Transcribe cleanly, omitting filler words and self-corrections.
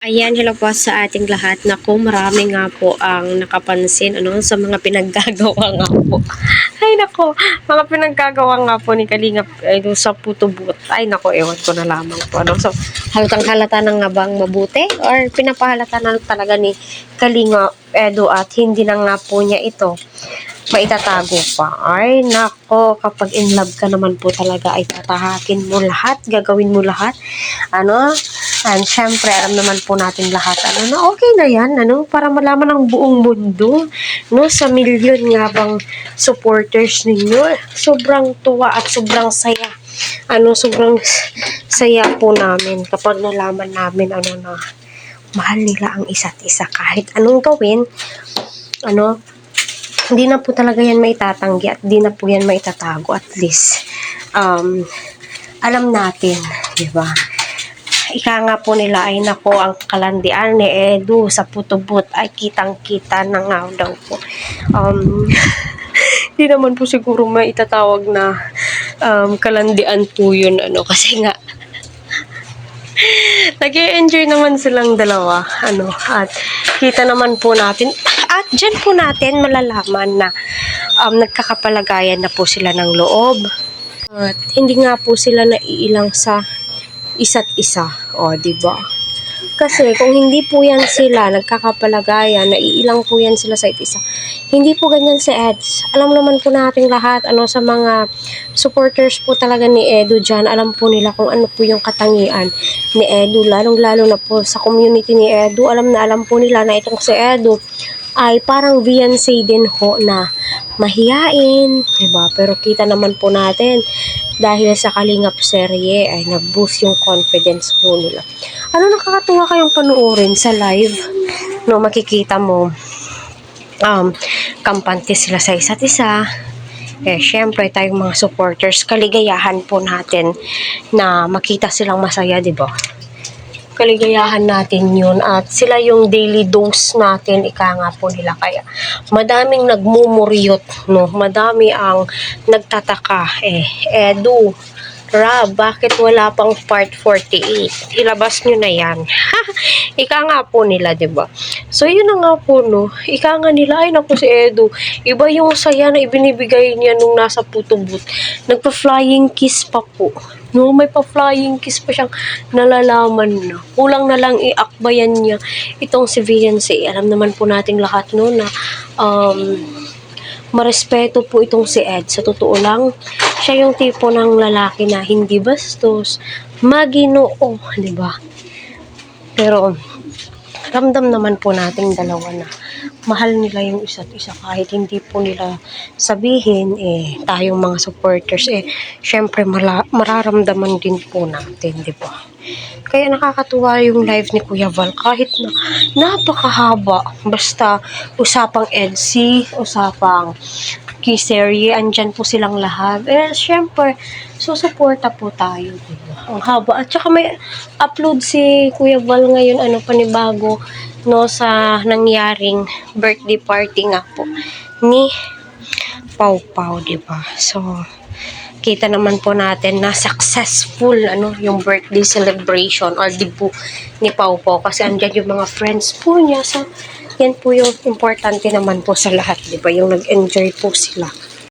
Ayan, hello po sa ating lahat. Naku, marami nga po ang nakapansin sa mga pinaggagawa nga po. Ay nako, mga pinaggagawa nga po ni Kalingap doon sa putubot. Ay nako, ewan ko na lamang po. So, halatang halata na nga bang mabuti? Or pinapahalata na talaga ni Kalingap Edo at hindi na nga po niya ito maitatago pa. Ay nako, kapag in love ka naman po talaga ay tatahakin mo lahat, gagawin mo lahat. And syempre, alam naman po natin lahat, na okay na yan, para malaman ng buong mundo, sa milyon nga bang supporters ninyo. Sobrang tuwa at sobrang saya. Sobrang saya po namin kapag nalaman namin, na mahal nila ang isa't isa. Kahit anong gawin, hindi na po talaga yan maitatanggi at hindi na po yan maitatago. At least, alam natin, di ba? Ika nga po nila ay nako, ang kalandian ni Edu sa putubot ay kitang-kita na nga daw po. Hindi naman po siguro maitatawag na kalandian po yun, kasi nga nag-e-enjoy naman silang dalawa, at kita naman po natin, at dyan po natin malalaman na nagkakapalagayan na po sila ng loob, at hindi nga po sila naiilang sa isa't isa, di ba? Kasi kung hindi po yan sila nagkakapalagayan, naiilang po yan sila sa isa, hindi po ganyan si Eds. Alam naman po nating lahat, sa mga supporters po talaga ni Edu dyan, alam po nila kung ano po yung katangian ni Edu, lalong-lalo na po sa community ni Edu. Alam po nila na itong si Edu ay parang Beyonce din ho, na mahiyain, diba? Pero kita naman po natin, dahil sa Kalingap serye ay nag-boost yung confidence po nila. Nakakatuwa kayong panuorin sa live, makikita mo kampante sila sa isa't isa. Syempre tayong mga supporters, kaligayahan po natin na makita silang masaya, diba? Kaligayahan natin yun, at sila yung daily dose natin, ika nga po nila. Kaya madaming nagmumuryot, madami ang nagtataka, Edu, Rab, bakit wala pang part 48? Ilabas nyo na yan. Ika nga po nila, diba? So, yun na nga po, Ika nga nila, ay naku si Edu, iba yung saya na ibinibigay niya nung nasa putubot. Nagpa-flying kiss pa po. May pa-flying kiss pa siyang nalalaman na. Kulang na lang iakbayan niya itong si Beyonce. Alam naman po nating lahat, na marespeto po itong si Ed. Sa totoo lang, siya yung tipo ng lalaki na hindi bastos, maginoo, di ba? Pero ramdam naman po nating dalawa na mahal nila yung isa't isa, kahit hindi po nila sabihin, tayong mga supporters, syempre mararamdaman din po natin, di ba? Kaya nakakatuwa yung live ni Kuya Val, kahit na napakahaba, basta usapang EDC, usapang Kiserye, andyan po silang lahat. Syempre, susuporta po tayo, diba? Ang haba. At saka may upload si Kuya Val ngayon, panibago, sa nangyaring birthday party nga po ni Pau Pau, diba? So, kita naman po natin na successful yung birthday celebration or debut ni Pau Pau, kasi andyan yung mga friends po niya. So, yan po yung importante naman po sa lahat, di ba? Yung nag-enjoy po sila.